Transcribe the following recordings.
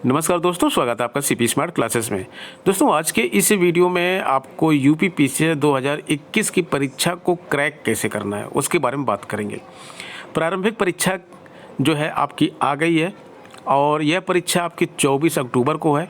नमस्कार दोस्तों, स्वागत है आपका सीपी स्मार्ट क्लासेस में। दोस्तों, आज के इस वीडियो में आपको यूपी पीसीएस 2021 की परीक्षा को क्रैक कैसे करना है उसके बारे में बात करेंगे। प्रारंभिक परीक्षा जो है आपकी आ गई है और यह परीक्षा आपकी 24 अक्टूबर को है,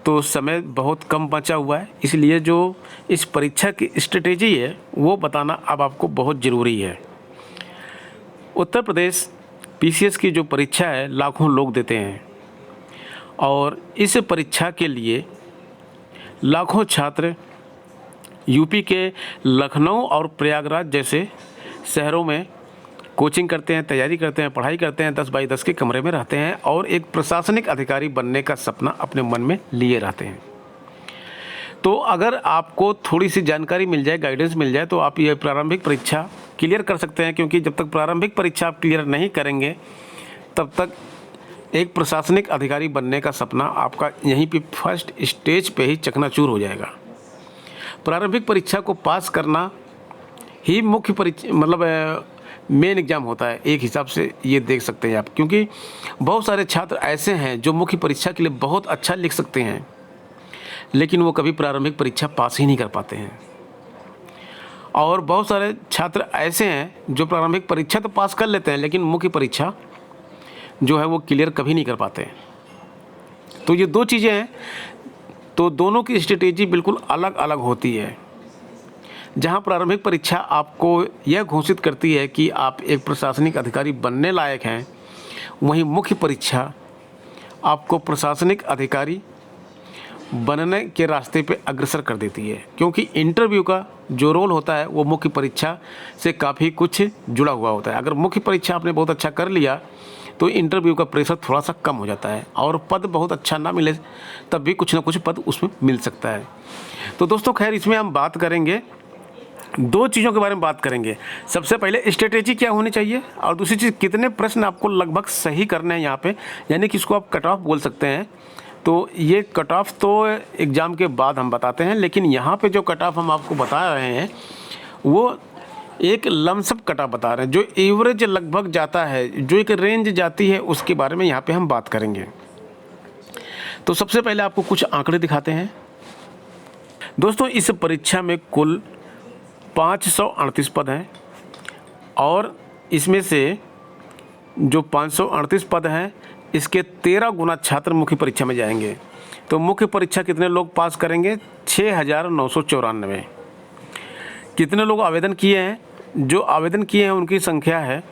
तो समय बहुत कम बचा हुआ है। इसलिए जो इस परीक्षा की स्ट्रेटेजी है वो बताना अब आपको बहुत ज़रूरी है। उत्तर प्रदेश पीसीएस की जो परीक्षा है लाखों लोग देते हैं और इस परीक्षा के लिए लाखों छात्र यूपी के लखनऊ और प्रयागराज जैसे शहरों में कोचिंग करते हैं, तैयारी करते हैं, पढ़ाई करते हैं, 10 बाई 10 के कमरे में रहते हैं और एक प्रशासनिक अधिकारी बनने का सपना अपने मन में लिए रहते हैं। तो अगर आपको थोड़ी सी जानकारी मिल जाए, गाइडेंस मिल जाए, तो आप ये प्रारंभिक परीक्षा क्लियर कर सकते हैं। क्योंकि जब तक प्रारंभिक परीक्षा आप क्लियर नहीं करेंगे तब तक एक प्रशासनिक अधिकारी बनने का सपना आपका यहीं पे फर्स्ट स्टेज पे ही चकनाचूर हो जाएगा। प्रारंभिक परीक्षा को पास करना ही मुख्य परीक्षा मेन एग्ज़ाम होता है, एक हिसाब से ये देख सकते हैं आप। क्योंकि बहुत सारे छात्र ऐसे हैं जो मुख्य परीक्षा के लिए बहुत अच्छा लिख सकते हैं लेकिन वो कभी प्रारंभिक परीक्षा पास ही नहीं कर पाते हैं। और बहुत सारे छात्र ऐसे हैं जो प्रारंभिक परीक्षा तो पास कर लेते हैं लेकिन मुख्य परीक्षा जो है वो क्लियर कभी नहीं कर पाते। तो ये दो चीज़ें हैं, तो दोनों की स्ट्रेटेजी बिल्कुल अलग अलग होती है। जहां प्रारंभिक परीक्षा आपको यह घोषित करती है कि आप एक प्रशासनिक अधिकारी बनने लायक हैं, वहीं मुख्य परीक्षा आपको प्रशासनिक अधिकारी बनने के रास्ते पे अग्रसर कर देती है। क्योंकि इंटरव्यू का जो रोल होता है वो मुख्य परीक्षा से काफ़ी कुछ जुड़ा हुआ होता है। अगर मुख्य परीक्षा आपने बहुत अच्छा कर लिया तो इंटरव्यू का प्रेशर थोड़ा सा कम हो जाता है और पद बहुत अच्छा ना मिले तब भी कुछ ना कुछ पद उसमें मिल सकता है। तो दोस्तों, खैर इसमें हम बात करेंगे, दो चीज़ों के बारे में बात करेंगे। सबसे पहले स्ट्रेटेजी क्या होनी चाहिए और दूसरी चीज़ कितने प्रश्न आपको लगभग सही करने हैं यहाँ पे, यानी कि इसको आप कट ऑफ बोल सकते हैं। तो ये कट ऑफ तो एग्ज़ाम के बाद हम बताते हैं, लेकिन यहाँ पे जो कट ऑफ हम आपको बता रहे हैं वो एक लमसम कट ऑफ बता रहे हैं, जो एवरेज लगभग जाता है, जो एक रेंज जाती है, उसके बारे में यहाँ पे हम बात करेंगे। तो सबसे पहले आपको कुछ आंकड़े दिखाते हैं। दोस्तों, इस परीक्षा में कुल 538 पद हैं और इसमें से जो 538 पद हैं इसके 13 गुना छात्र मुख्य परीक्षा में जाएंगे। तो मुख्य परीक्षा कितने लोग पास करेंगे? 6,994। कितने लोग आवेदन किए हैं? जो आवेदन किए हैं उनकी संख्या है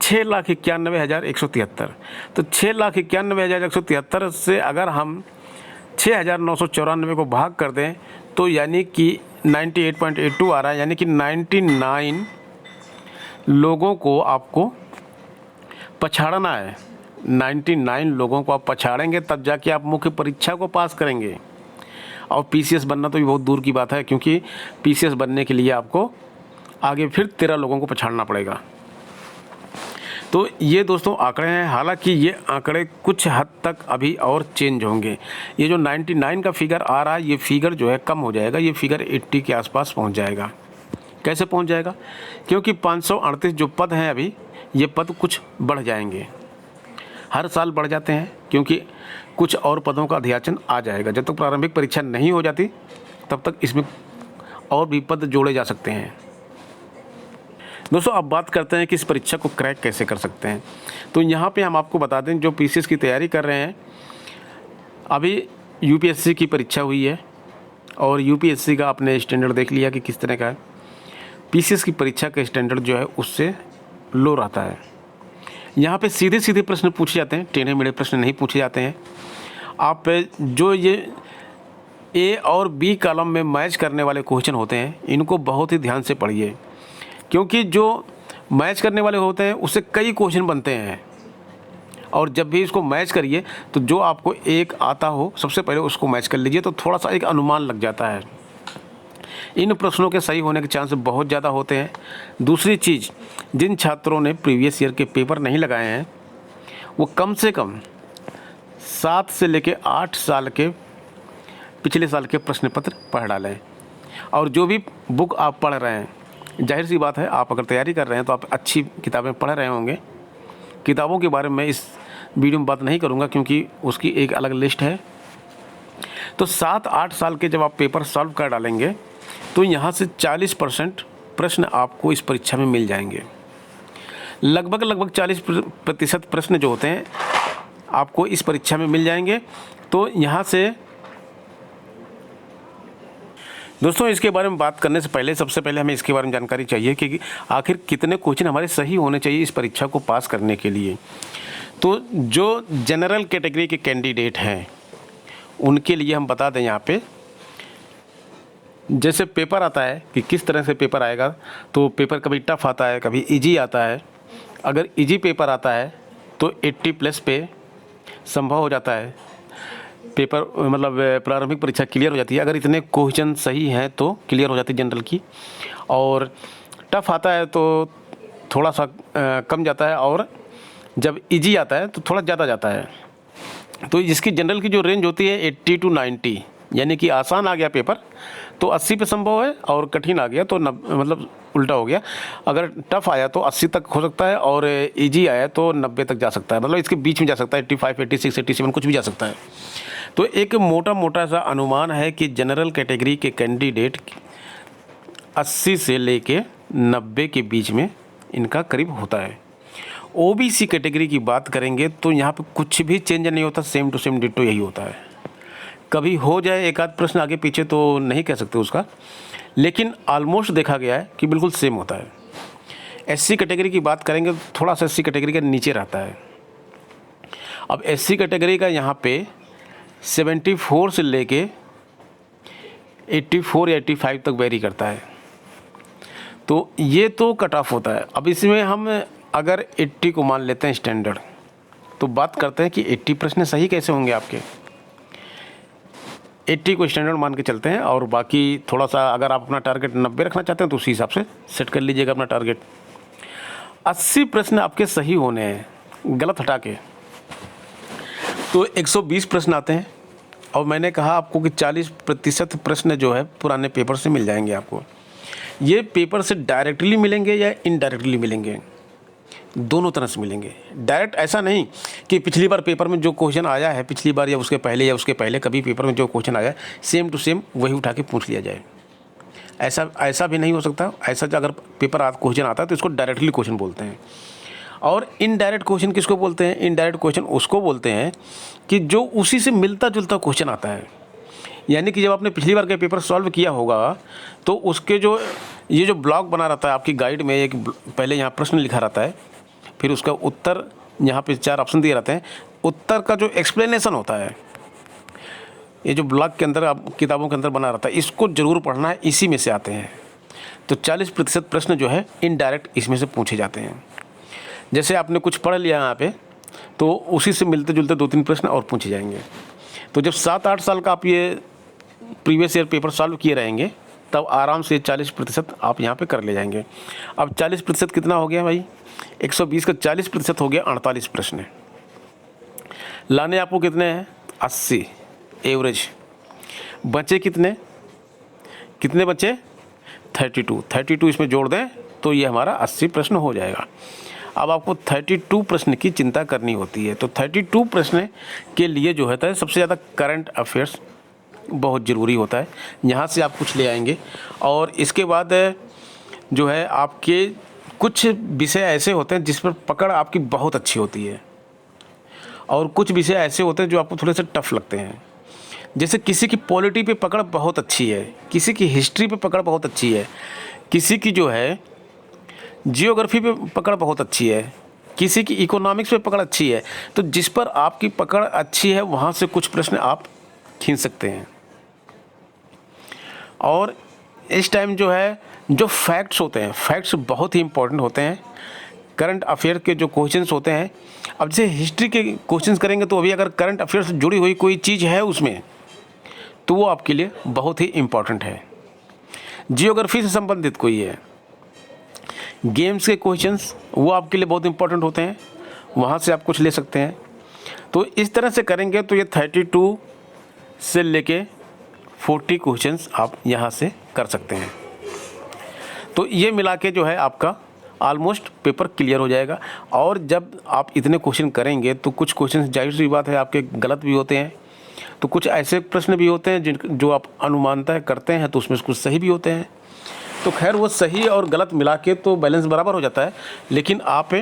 6,91,173। तो 6,91,173 से अगर हम 6,994 को भाग कर दें तो यानी कि 98.82 आ रहा है, यानी कि 99 लोगों को आपको पछाड़ना है। 99 लोगों को आप पछाड़ेंगे तब जाके आप मुख्य परीक्षा को पास करेंगे। और पीसीएस बनना तो भी बहुत दूर की बात है, क्योंकि पीसीएस बनने के लिए आपको आगे फिर 13 लोगों को पछाड़ना पड़ेगा। तो ये दोस्तों आंकड़े हैं। हालांकि ये आंकड़े कुछ हद तक अभी और चेंज होंगे। ये जो 99 का फिगर आ रहा है ये फिगर जो है कम हो जाएगा, ये फिगर 80 के आसपास पहुंच जाएगा। कैसे पहुंच जाएगा? क्योंकि 538 जो पद हैं अभी, ये पद कुछ बढ़ जाएंगे, हर साल बढ़ जाते हैं, क्योंकि कुछ और पदों का अध्याचन आ जाएगा। जब तक प्रारंभिक परीक्षा नहीं हो जाती तब तक इसमें और भी पद जोड़े जा सकते हैं। दोस्तों, अब बात करते हैं कि इस परीक्षा को क्रैक कैसे कर सकते हैं। तो यहाँ पे हम आपको बता दें, जो पीसीएस की तैयारी कर रहे हैं, अभी यूपीएससी की परीक्षा हुई है और यूपीएससी का आपने स्टैंडर्ड देख लिया कि किस तरह का है। पीसीएस की परीक्षा का स्टैंडर्ड जो है उससे लो रहता है। यहाँ पे सीधे सीधे प्रश्न पूछे जाते हैं, टेढ़े मेढ़े प्रश्न नहीं पूछे जाते हैं। आप जो ये ए और बी कॉलम में मैच करने वाले क्वेश्चन होते हैं इनको बहुत ही ध्यान से पढ़िए, क्योंकि जो मैच करने वाले होते हैं उससे कई क्वेश्चन बनते हैं। और जब भी इसको मैच करिए तो जो आपको एक आता हो सबसे पहले उसको मैच कर लीजिए, तो थोड़ा सा एक अनुमान लग जाता है। इन प्रश्नों के सही होने के चांस बहुत ज़्यादा होते हैं। दूसरी चीज़, जिन छात्रों ने प्रीवियस ईयर के पेपर नहीं लगाए हैं वो कम से कम 7 से लेकर 8 साल के पिछले साल के प्रश्न पत्र पढ़ डालें। और जो भी बुक आप पढ़ रहे हैं, जाहिर सी बात है आप अगर तैयारी कर रहे हैं तो आप अच्छी किताबें पढ़ रहे होंगे। किताबों के बारे में इस वीडियो में बात नहीं करूँगा क्योंकि उसकी एक अलग लिस्ट है। तो 7-8 साल के जब आप पेपर सॉल्व कर डालेंगे तो यहाँ से 40% प्रश्न आपको इस परीक्षा में मिल जाएंगे। लगभग 40% प्रश्न जो होते हैं आपको इस परीक्षा में मिल जाएंगे। तो यहाँ से दोस्तों इसके बारे में बात करने से पहले सबसे पहले हमें इसके बारे में जानकारी चाहिए कि आखिर कितने क्वेश्चन हमारे सही होने चाहिए इस परीक्षा को पास करने के लिए। तो जो जनरल कैटेगरी के कैंडिडेट हैं उनके लिए हम बता दें, यहाँ पे जैसे पेपर आता है कि किस तरह से पेपर आएगा, तो पेपर कभी टफ आता है, कभी इजी आता है। अगर इजी पेपर आता है तो 80+ पे संभव हो जाता है, पेपर मतलब प्रारंभिक परीक्षा क्लियर हो जाती है। अगर इतने क्वेश्चन सही हैं तो क्लियर हो जाती है जनरल की। और टफ आता है तो थोड़ा सा कम जाता है, और जब इजी आता है तो थोड़ा ज़्यादा जाता है। तो इसकी जनरल की जो रेंज होती है 80 to 90, यानी कि आसान आ गया पेपर तो 80 पे संभव है, और कठिन आ गया तो मतलब उल्टा हो गया। अगर टफ आया तो 80 तक हो सकता है, और इजी आया तो 90 तक जा सकता है, मतलब इसके बीच में जा सकता है, 85, 86, 87 कुछ भी जा सकता है। तो एक मोटा सा अनुमान है कि जनरल कैटेगरी के कैंडिडेट 80 से लेके 90 के बीच में इनका करीब होता है। ओबीसी कैटेगरी की बात करेंगे तो यहाँ पे कुछ भी चेंज नहीं होता, सेम टू सेम डिट्टो यही होता है। कभी हो जाए एक आध प्रश्न आगे पीछे तो नहीं कह सकते उसका, लेकिन ऑलमोस्ट देखा गया है कि बिल्कुल सेम होता है। एससी कैटेगरी की बात करेंगे तो थोड़ा सा एससी कैटेगरी का नीचे रहता है। अब एससी कैटेगरी का यहाँ पे 74 से लेके 84 या 85 तक वेरी करता है। तो ये तो कट ऑफ होता है। अब इसमें हम अगर 80 को मान लेते हैं स्टैंडर्ड, तो बात करते हैं कि 80 प्रश्न सही कैसे होंगे आपके। 80 को स्टैंडर्ड मान के चलते हैं, और बाकी थोड़ा सा अगर आप अपना टारगेट 90 रखना चाहते हैं तो उसी हिसाब से सेट कर लीजिएगा अपना टारगेट। 80 प्रश्न आपके सही होने हैं, गलत हटा के तो 120 प्रश्न आते हैं। और मैंने कहा आपको कि 40% प्रश्न जो है पुराने पेपर से मिल जाएंगे आपको। ये पेपर से डायरेक्टली मिलेंगे या इनडायरेक्टली मिलेंगे, दोनों तरह से मिलेंगे। डायरेक्ट ऐसा नहीं कि पिछली बार पेपर में जो क्वेश्चन आया है, पिछली बार या उसके पहले कभी पेपर में जो क्वेश्चन आया सेम टू सेम वही उठा के पूछ लिया जाए, ऐसा भी नहीं हो सकता। ऐसा अगर पेपर क्वेश्चन आता है तो इसको डायरेक्टली क्वेश्चन बोलते हैं। और इनडायरेक्ट क्वेश्चन किसको बोलते हैं? इनडायरेक्ट क्वेश्चन उसको बोलते हैं कि जो उसी से मिलता जुलता क्वेश्चन आता है। यानी कि जब आपने पिछली बार का पेपर सॉल्व किया होगा तो उसके ये जो ब्लॉक बना रहता है आपकी गाइड में, एक पहले यहाँ प्रश्न लिखा रहता है, फिर उसका उत्तर यहाँ पे 4 ऑप्शन दिए रहते हैं। उत्तर का जो एक्सप्लेनेशन होता है, ये जो ब्लॉक के अंदर आप किताबों के अंदर बना रहता है, इसको ज़रूर पढ़ना है, इसी में से आते हैं। तो 40% प्रश्न जो है इनडायरेक्ट इसमें से पूछे जाते हैं। जैसे आपने कुछ पढ़ लिया यहाँ पे तो उसी से मिलते जुलते 2-3 प्रश्न और पूछे जाएंगे। तो जब 7-8 साल का आप ये प्रीवियस ईयर पेपर सॉल्व किए रहेंगे तब आराम से 40% आप यहाँ पे कर ले जाएंगे। अब 40% कितना हो गया भाई? 120 का 40% हो गया 48 प्रश्न। लाने आपको कितने हैं? 80 एवरेज। बचे कितने बचे? 32 इसमें जोड़ दें तो ये हमारा 80 प्रश्न हो जाएगा। अब आपको 32 प्रश्न की चिंता करनी होती है। तो 32 प्रश्न के लिए जो होता है सबसे ज़्यादा करंट अफेयर्स बहुत ज़रूरी होता है। यहाँ से आप कुछ ले आएंगे, और इसके बाद जो है आपके कुछ विषय ऐसे होते हैं जिस पर पकड़ आपकी बहुत अच्छी होती है, और कुछ विषय ऐसे होते हैं जो आपको थोड़े से टफ लगते हैं। जैसे किसी की पॉलिटी पे पकड़ बहुत अच्छी है, किसी की हिस्ट्री पे पकड़ बहुत अच्छी है, किसी की जो है जियोग्राफी पे पकड़ बहुत अच्छी है, किसी की इकोनॉमिक्स पे पकड़ अच्छी है। तो जिस पर आपकी पकड़ अच्छी है वहाँ से कुछ प्रश्न आप खींच सकते हैं। और इस टाइम जो है जो फैक्ट्स होते हैं, फैक्ट्स बहुत ही इंपॉर्टेंट होते हैं। करंट अफेयर के जो क्वेश्चंस होते हैं, अब जैसे हिस्ट्री के क्वेश्चंस करेंगे तो अभी अगर करंट अफेयर से जुड़ी हुई कोई चीज़ है उसमें तो वो आपके लिए बहुत ही इम्पॉर्टेंट है। जियोग्राफी से संबंधित कोई है, गेम्स के क्वेश्चंस वो आपके लिए बहुत इंपॉर्टेंट होते हैं, वहाँ से आप कुछ ले सकते हैं। तो इस तरह से करेंगे तो ये 32 से लेके 40 क्वेश्चंस आप यहाँ से कर सकते हैं। तो ये मिला के जो है आपका ऑलमोस्ट पेपर क्लियर हो जाएगा। और जब आप इतने क्वेश्चन करेंगे तो कुछ क्वेश्चन जाहिर सी बात है आपके गलत भी होते हैं, तो कुछ ऐसे प्रश्न भी होते हैं जो आप अनुमानतः करते हैं तो उसमें कुछ सही भी होते हैं। तो खैर वो सही और गलत मिला के तो बैलेंस बराबर हो जाता है, लेकिन आप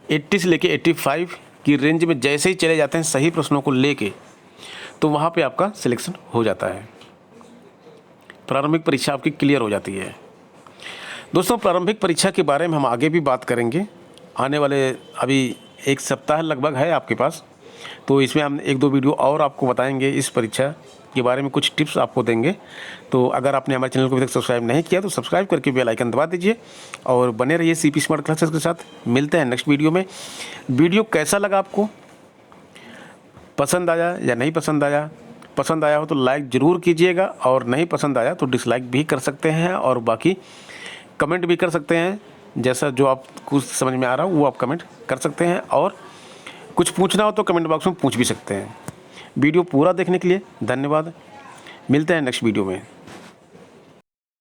80 से लेके 85 की रेंज में जैसे ही चले जाते हैं सही प्रश्नों को लेके, तो वहाँ पे आपका सिलेक्शन हो जाता है, प्रारंभिक परीक्षा आपकी क्लियर हो जाती है। दोस्तों, प्रारंभिक परीक्षा के बारे में हम आगे भी बात करेंगे। आने वाले अभी 1 सप्ताह लगभग है आपके पास, तो इसमें हम 1-2 वीडियो और आपको बताएंगे, इस परीक्षा के बारे में कुछ टिप्स आपको देंगे। तो अगर आपने हमारे चैनल को अभी तक सब्सक्राइब नहीं किया तो सब्सक्राइब करके बेल आइकन दबा दीजिए और बने रहिए सीपी स्मार्ट क्लासेस के साथ। मिलते हैं नेक्स्ट वीडियो में। वीडियो कैसा लगा आपको, पसंद आया या नहीं पसंद आया? पसंद आया हो तो लाइक ज़रूर कीजिएगा, और नहीं पसंद आया तो डिसलाइक भी कर सकते हैं, और बाकी कमेंट भी कर सकते हैं। जैसा जो आपको समझ में आ रहा हो वो आप कमेंट कर सकते हैं, और कुछ पूछना हो तो कमेंट बॉक्स में पूछ भी सकते हैं। वीडियो पूरा देखने के लिए धन्यवाद। मिलते हैं नेक्स्ट वीडियो में।